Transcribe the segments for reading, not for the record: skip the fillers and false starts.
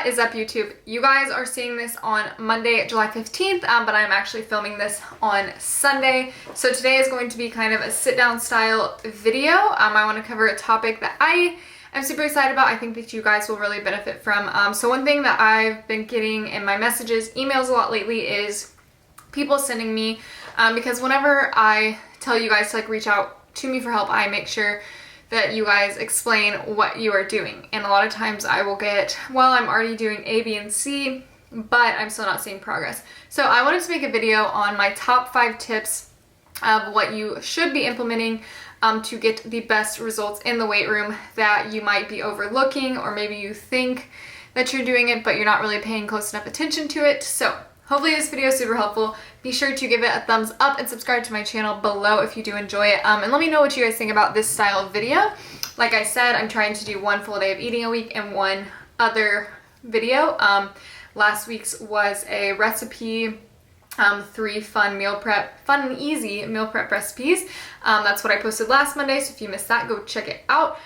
What is up, YouTube? You guys are seeing this on Monday, July 15th, but I'm actually filming this on Sunday. So today is going to be kind of a sit-down style video. I want to cover a topic that I am super excited about. I think that you guys will really benefit from. So one thing that I've been getting in my messages, emails a lot lately is people sending me, because whenever I tell you guys to like reach out to me for help, I make sure that you guys explain what you are doing. And a lot of times I will get, well, I'm already doing A, B, and C, but I'm still not seeing progress. So I wanted to make a video on my top 5 tips of what you should be implementing to get the best results in the weight room that you might be overlooking, or maybe you think that you're doing it, but you're not really paying close enough attention to it. So hopefully this video is super helpful. Be sure to give it a thumbs up and subscribe to my channel below if you do enjoy it. And let me know what you guys think about this style of video. Like I said, I'm trying to do one full day of eating a week and one other video. Last week's was a recipe, 3 fun and easy meal prep recipes. That's what I posted last Monday, so if you missed that, go check it out.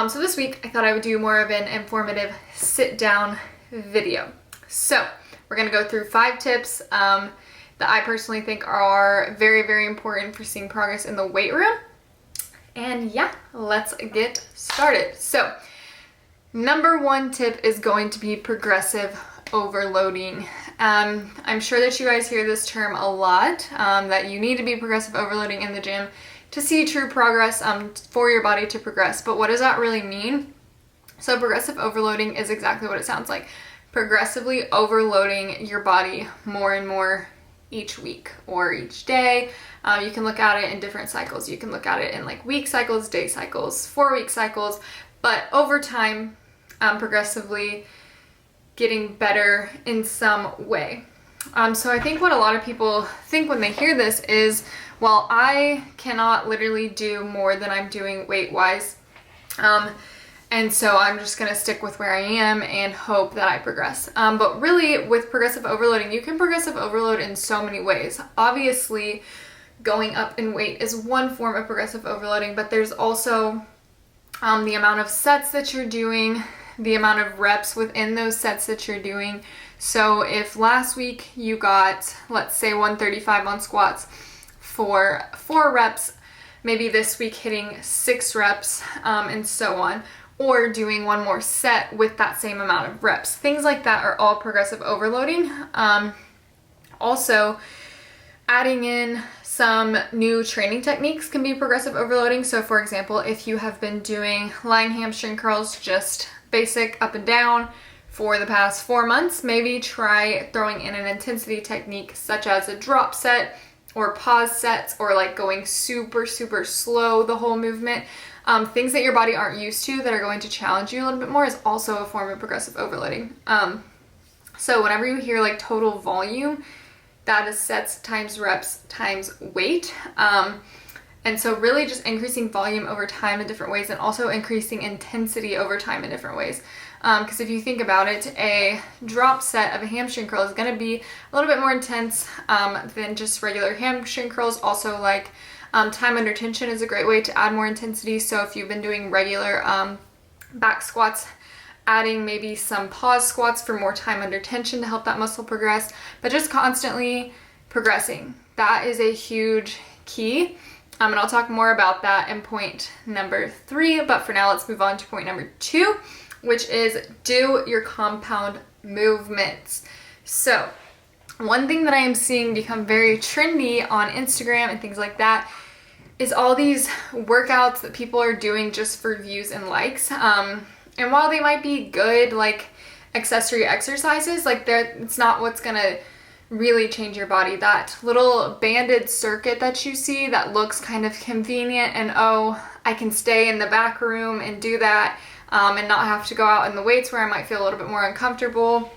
So this week, I thought I would do more of an informative sit-down video. So we're gonna go through 5 tips that I personally think are very, very important for seeing progress in the weight room. And yeah, let's get started. So number 1 tip is going to be progressive overloading. I'm sure that you guys hear this term a lot, that you need to be progressive overloading in the gym to see true progress, for your body to progress. But what does that really mean? So progressive overloading is exactly what it sounds like. Progressively overloading your body more and more each week or each day. You can look at it in different cycles. You can look at it in like week cycles, day cycles, 4-week cycles, but over time, progressively getting better in some way. So I think what a lot of people think when they hear this is, well, I cannot literally do more than I'm doing weight-wise. And so I'm just gonna stick with where I am and hope that I progress. But really, with progressive overloading, you can progressive overload in so many ways. Obviously, going up in weight is one form of progressive overloading, but there's also the amount of sets that you're doing, the amount of reps within those sets that you're doing. So if last week you got, let's say, 135 on squats for 4 reps, maybe this week hitting 6 reps, and so on, or doing one more set with that same amount of reps. Things like that are all progressive overloading. Also, adding in some new training techniques can be progressive overloading. So for example, if you have been doing lying hamstring curls, just basic up and down for the past 4 months, maybe try throwing in an intensity technique such as a drop set or pause sets, or like going super, super slow the whole movement. Things that your body aren't used to that are going to challenge you a little bit more is also a form of progressive overloading. So whenever you hear like total volume, that is sets times reps times weight. And so really just increasing volume over time in different ways, and also increasing intensity over time in different ways. Because if you think about it, a drop set of a hamstring curl is going to be a little bit more intense than just regular hamstring curls. Also, like time under tension is a great way to add more intensity. So if you've been doing regular back squats, adding maybe some pause squats for more time under tension to help that muscle progress, but just constantly progressing. That is a huge key. And I'll talk more about that in point number 3, but for now let's move on to point number 2, which is do your compound movements. So one thing that I am seeing become very trendy on Instagram and things like that is all these workouts that people are doing just for views and likes. And while they might be good, like accessory exercises, like it's not what's gonna really change your body. That little banded circuit that you see that looks kind of convenient, and oh, I can stay in the back room and do that, and not have to go out in the weights where I might feel a little bit more uncomfortable.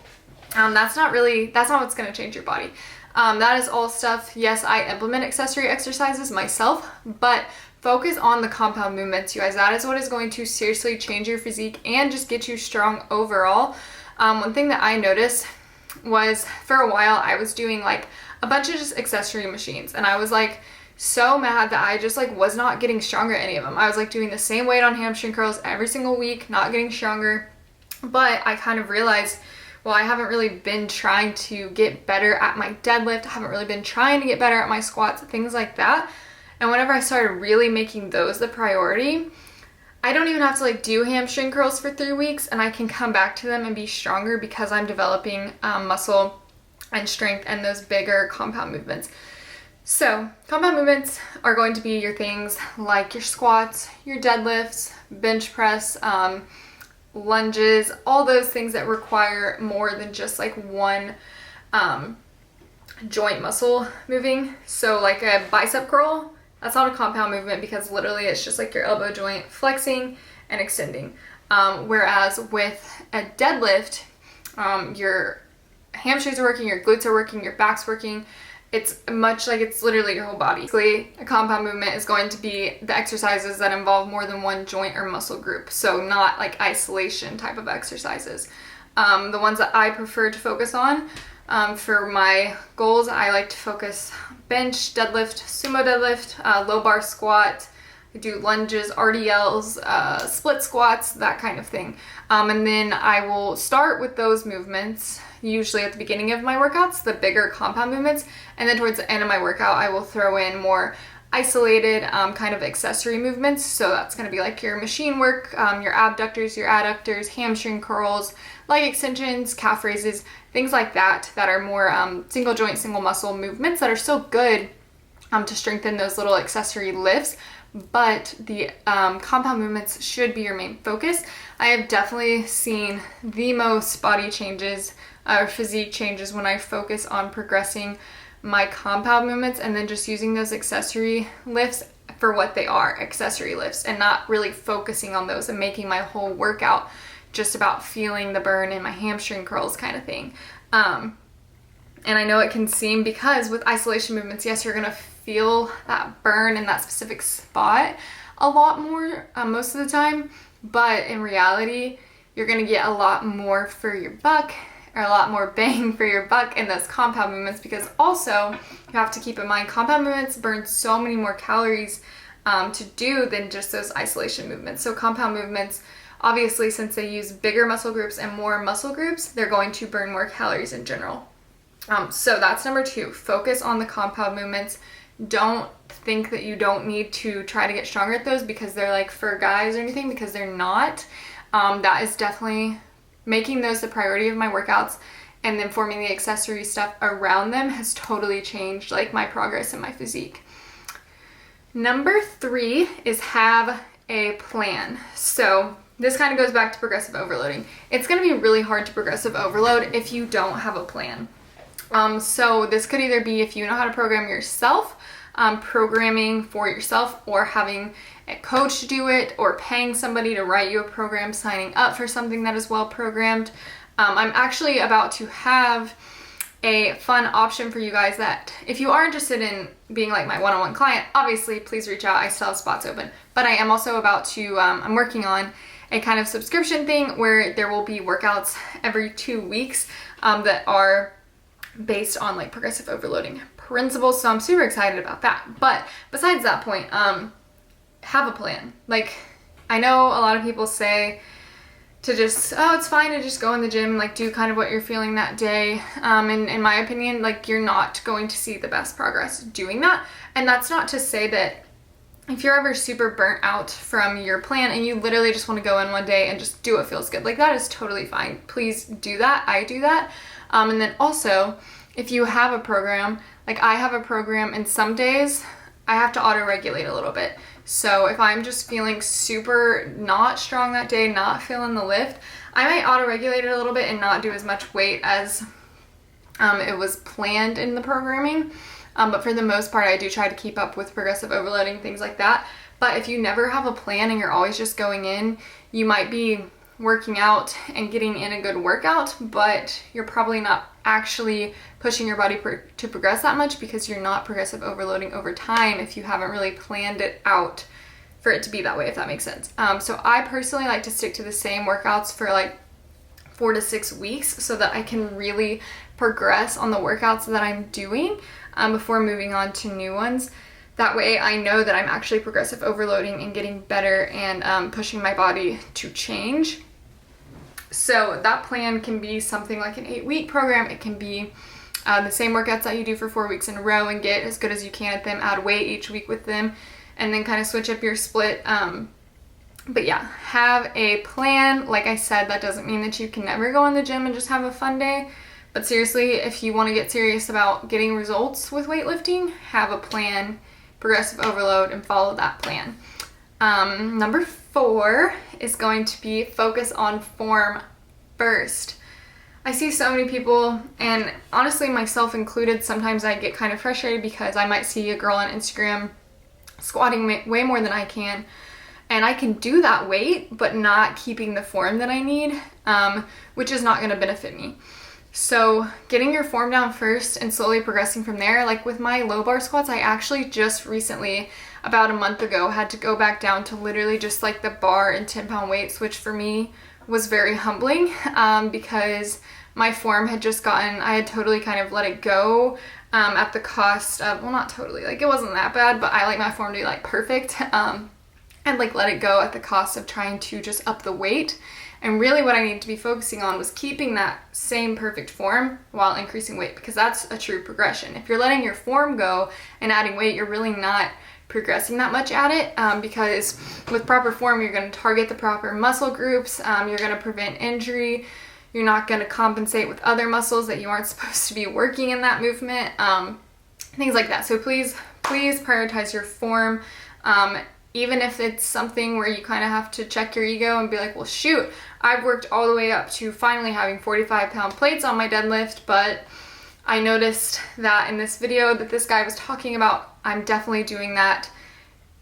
That's not what's gonna change your body. That is all stuff, yes, I implement accessory exercises myself, but focus on the compound movements, you guys. That is what is going to seriously change your physique and just get you strong overall. One thing that I noticed was, for a while I was doing like a bunch of just accessory machines, and I was like so mad that I just like was not getting stronger at any of them. I was like doing the same weight on hamstring curls every single week, not getting stronger. But I kind of realized well, I haven't really been trying to get better at my deadlift. I haven't really been trying to get better at my squats, things like that. And whenever I started really making those the priority, I don't even have to like do hamstring curls for 3 weeks, and I can come back to them and be stronger because I'm developing muscle and strength and those bigger compound movements. So compound movements are going to be your things like your squats, your deadlifts, bench press, lunges, all those things that require more than just like one joint muscle moving. So like a bicep curl, that's not a compound movement because literally it's just like your elbow joint flexing and extending. Whereas with a deadlift, your hamstrings are working, your glutes are working, your back's working. It's much like it's literally your whole body. Basically, a compound movement is going to be the exercises that involve more than one joint or muscle group. So not like isolation type of exercises. The ones that I prefer to focus on for my goals, I like to focus bench, deadlift, sumo deadlift, low bar squat. I do lunges, RDLs, split squats, that kind of thing. And then I will start with those movements, usually at the beginning of my workouts, the bigger compound movements, and then towards the end of my workout, I will throw in more isolated kind of accessory movements. So that's going to be like your machine work, your abductors, your adductors, hamstring curls, leg extensions, calf raises, things like that, that are more single joint, single muscle movements that are so good to strengthen those little accessory lifts. But the compound movements should be your main focus. I have definitely seen the most body changes or physique changes when I focus on progressing my compound movements and then just using those accessory lifts for what they are, accessory lifts, and not really focusing on those and making my whole workout just about feeling the burn in my hamstring curls kind of thing. And I know it can seem, because with isolation movements, yes, you're going to feel that burn in that specific spot a lot more most of the time, but in reality, you're going to get a lot more for your buck, or a lot more bang for your buck in those compound movements, because also you have to keep in mind compound movements burn so many more calories to do than just those isolation movements. So compound movements, obviously, since they use bigger muscle groups and more muscle groups, they're going to burn more calories in general. So that's number 2, focus on the compound movements. Don't think that you don't need to try to get stronger at those because they're like for guys or anything, because they're not. That is definitely making those the priority of my workouts, and then forming the accessory stuff around them has totally changed like my progress in my physique. Number 3 is have a plan. So this kind of goes back to progressive overloading. It's going to be really hard to progressive overload if you don't have a plan. So this could either be if you know how to program yourself, programming for yourself, or having a coach do it, or paying somebody to write you a program, signing up for something that is well programmed. I'm actually about to have a fun option for you guys that if you are interested in being like my one-on-one client, obviously please reach out. I still have spots open, but I am also about to, I'm working on a kind of subscription thing where there will be workouts every 2 weeks that are based on like progressive overloading principles. So I'm super excited about that. But besides that point, have a plan. Like, I know a lot of people say to just, oh, it's fine to just go in the gym and like do kind of what you're feeling that day. And in my opinion, like, you're not going to see the best progress doing that. And that's not to say that if you're ever super burnt out from your plan and you literally just want to go in one day and just do what feels good, like, that is totally fine. Please do that. I do that. And then also, if you have a program, like I have a program, and some days I have to auto-regulate a little bit. So if I'm just feeling super not strong that day, not feeling the lift, I might auto-regulate it a little bit and not do as much weight as it was planned in the programming. But for the most part, I do try to keep up with progressive overloading, things like that. But if you never have a plan and you're always just going in, you might be working out and getting in a good workout, but you're probably not actually pushing your body to progress that much, because you're not progressive overloading over time if you haven't really planned it out for it to be that way, if that makes sense. So I personally like to stick to the same workouts for like 4 to 6 weeks so that I can really progress on the workouts that I'm doing before moving on to new ones. That way I know that I'm actually progressive overloading and getting better and pushing my body to change. So that plan can be something like an 8-week program. It can be the same workouts that you do for 4 weeks in a row and get as good as you can at them, add weight each week with them, and then kind of switch up your split. But yeah, have a plan. Like I said, that doesn't mean that you can never go in the gym and just have a fun day. But seriously, if you want to get serious about getting results with weightlifting, have a plan, progressive overload, and follow that plan. Number 4 is going to be focus on form first. I see so many people, and honestly myself included, sometimes I get kind of frustrated because I might see a girl on Instagram squatting way more than I can, and I can do that weight but not keeping the form that I need, which is not going to benefit me. So getting your form down first and slowly progressing from there. Like with my low bar squats, I actually just recently, about a month ago, had to go back down to literally just like the bar and 10-pound weights, which for me was very humbling, because my form had just gotten, I had totally kind of let it go at the cost of, well, not totally, like it wasn't that bad, but I like my form to be like perfect, and like let it go at the cost of trying to just up the weight. And really what I needed to be focusing on was keeping that same perfect form while increasing weight, because that's a true progression. If you're letting your form go and adding weight, you're really not progressing that much at it, because with proper form, you're going to target the proper muscle groups, you're going to prevent injury, you're not going to compensate with other muscles that you aren't supposed to be working in that movement, things like that. So please prioritize your form, even if it's something where you kind of have to check your ego and be like, well, shoot, I've worked all the way up to finally having 45-pound plates on my deadlift, but I noticed that in this video that this guy was talking about, I'm definitely doing that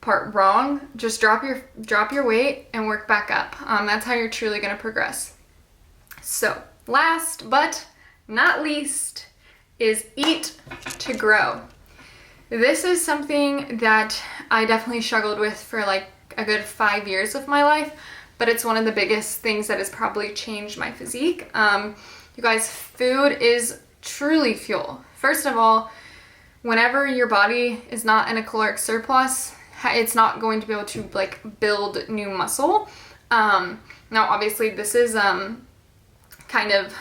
part wrong. Just drop your weight and work back up. That's how you're truly going to progress. So last but not least is eat to grow. This is something that I definitely struggled with for like a good 5 years of my life, but it's one of the biggest things that has probably changed my physique. You guys, food is truly fuel. First of all, whenever your body is not in a caloric surplus, it's not going to be able to like build new muscle. Now obviously this is kind of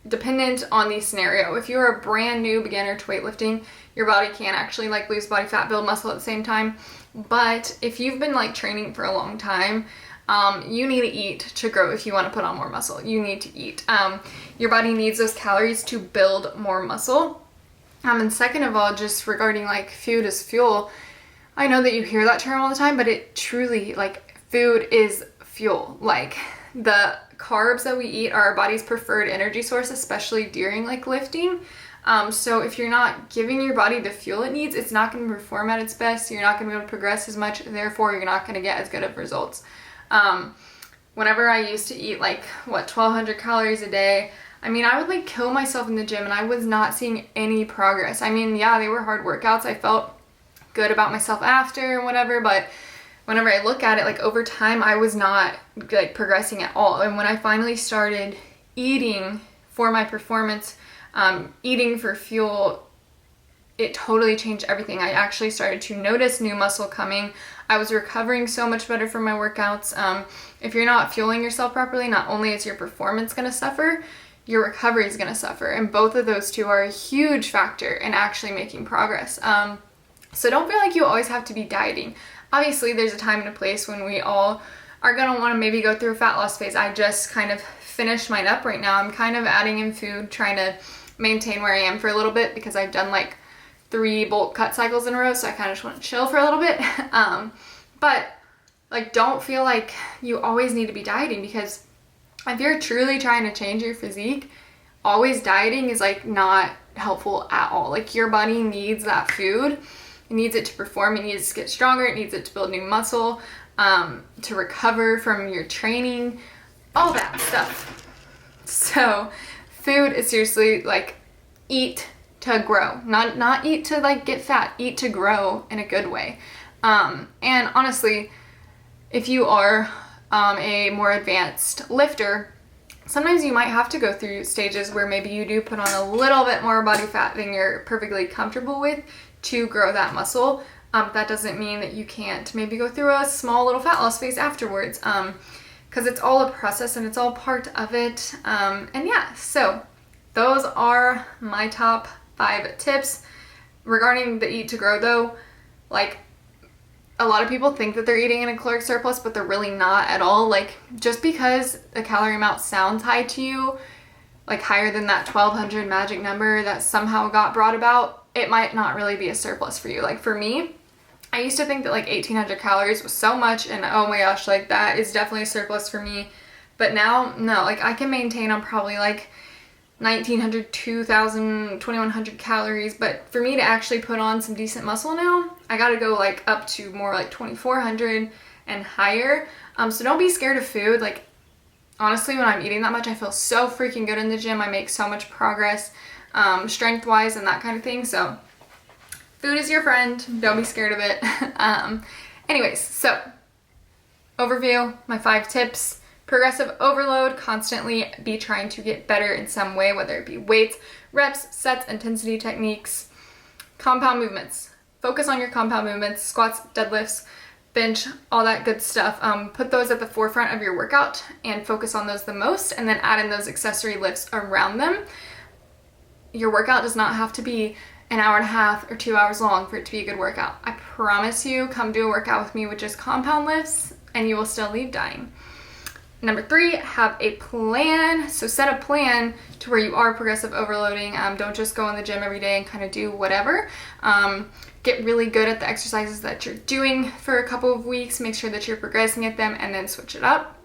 dependent on the scenario. If you're a brand new beginner to weightlifting, your body can actually like lose body fat, build muscle at the same time. But if you've been like training for a long time, you need to eat to grow. If you want to put on more muscle, you need to eat. Your body needs those calories to build more muscle. And second of all, just regarding like food is fuel, I know that you hear that term all the time, but it truly, like, food is fuel. Like, the carbs that we eat are our body's preferred energy source, especially during like lifting. So if you're not giving your body the fuel it needs, it's not going to perform at its best. You're not going to be able to progress as much. Therefore, you're not going to get as good of results. Whenever I used to eat like 1,200 calories a day, I mean, I would like kill myself in the gym and I was not seeing any progress. I mean, yeah, they were hard workouts. I felt good about myself after and whatever, but whenever I look at it, like over time, I was not like progressing at all. And when I finally started eating for my performance, eating for fuel, it totally changed everything. I actually started to notice new muscle coming. I was recovering so much better from my workouts. If you're not fueling yourself properly, not only is your performance going to suffer, your recovery is going to suffer. And both of those two are a huge factor in actually making progress. So don't feel like you always have to be dieting. Obviously, there's a time and a place when we all are going to want to maybe go through a fat loss phase. I just kind of finished mine up right now. I'm kind of adding in food, trying to maintain where I am for a little bit because I've done like 3 bulk cut cycles in a row, so I kind of just want to chill for a little bit. But like, don't feel like you always need to be dieting, because if you're truly trying to change your physique, always dieting is like not helpful at all. Like, your body needs that food. It needs it to perform. It needs to get stronger. It needs it to build new muscle, to recover from your training, all that stuff. So food is seriously like, eat to grow, not eat to like get fat, eat to grow in a good way. And honestly, if you are a more advanced lifter, sometimes you might have to go through stages where maybe you do put on a little bit more body fat than you're perfectly comfortable with to grow that muscle. That doesn't mean that you can't maybe go through a small little fat loss phase afterwards. because it's all a process and it's all part of it. And yeah, so those are my top 5 tips. Regarding the eat to grow though, like, a lot of people think that they're eating in a caloric surplus, but they're really not at all. Like, just because the calorie amount sounds high to you, like higher than that 1200 magic number that somehow got brought about, it might not really be a surplus for you. Like for me, I used to think that like 1800 calories was so much, and oh my gosh, like that is definitely a surplus for me. But now, no, like I can maintain on probably like 1900, 2000, 2100 calories. But for me to actually put on some decent muscle now, I gotta go like up to more like 2400 and higher. So don't be scared of food. Like honestly, when I'm eating that much, I feel so freaking good in the gym. I make so much progress, strength wise and that kind of thing. So food is your friend. Don't be scared of it. Anyways, so overview, my 5 tips. Progressive overload, constantly be trying to get better in some way, whether it be weights, reps, sets, intensity techniques. Compound movements. Focus on your compound movements, squats, deadlifts, bench, all that good stuff. Put those at the forefront of your workout and focus on those the most, and then add in those accessory lifts around them. Your workout does not have to be an hour and a half or 2 hours long for it to be a good workout. I promise you, come do a workout with me with just compound lifts and you will still leave dying. Number 3, have a plan. So set a plan to where you are progressive overloading. Don't just go in the gym every day and kind of do whatever. Get really good at the exercises that you're doing for a couple of weeks. Make sure that you're progressing at them and then switch it up.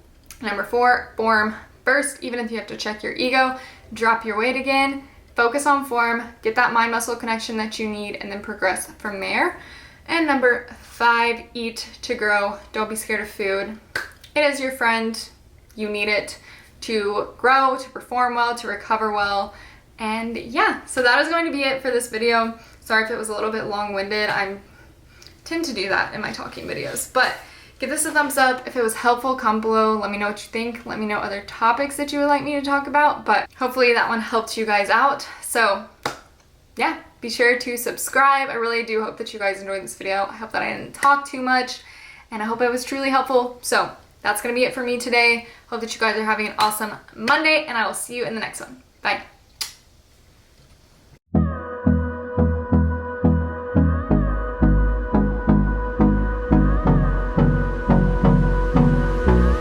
Number 4, form first. Even if you have to check your ego, drop your weight again. Focus on form, get that mind-muscle connection that you need, and then progress from there. And number 5, eat to grow. Don't be scared of food. It is your friend. You need it to grow, to perform well, to recover well. And yeah, so that is going to be it for this video. Sorry if it was a little bit long-winded. I tend to do that in my talking videos. But give this a thumbs up. If it was helpful, comment below. Let me know what you think. Let me know other topics that you would like me to talk about. But hopefully that one helped you guys out. So yeah, be sure to subscribe. I really do hope that you guys enjoyed this video. I hope that I didn't talk too much, and I hope it was truly helpful. So that's going to be it for me today. Hope that you guys are having an awesome Monday, and I will see you in the next one. Bye.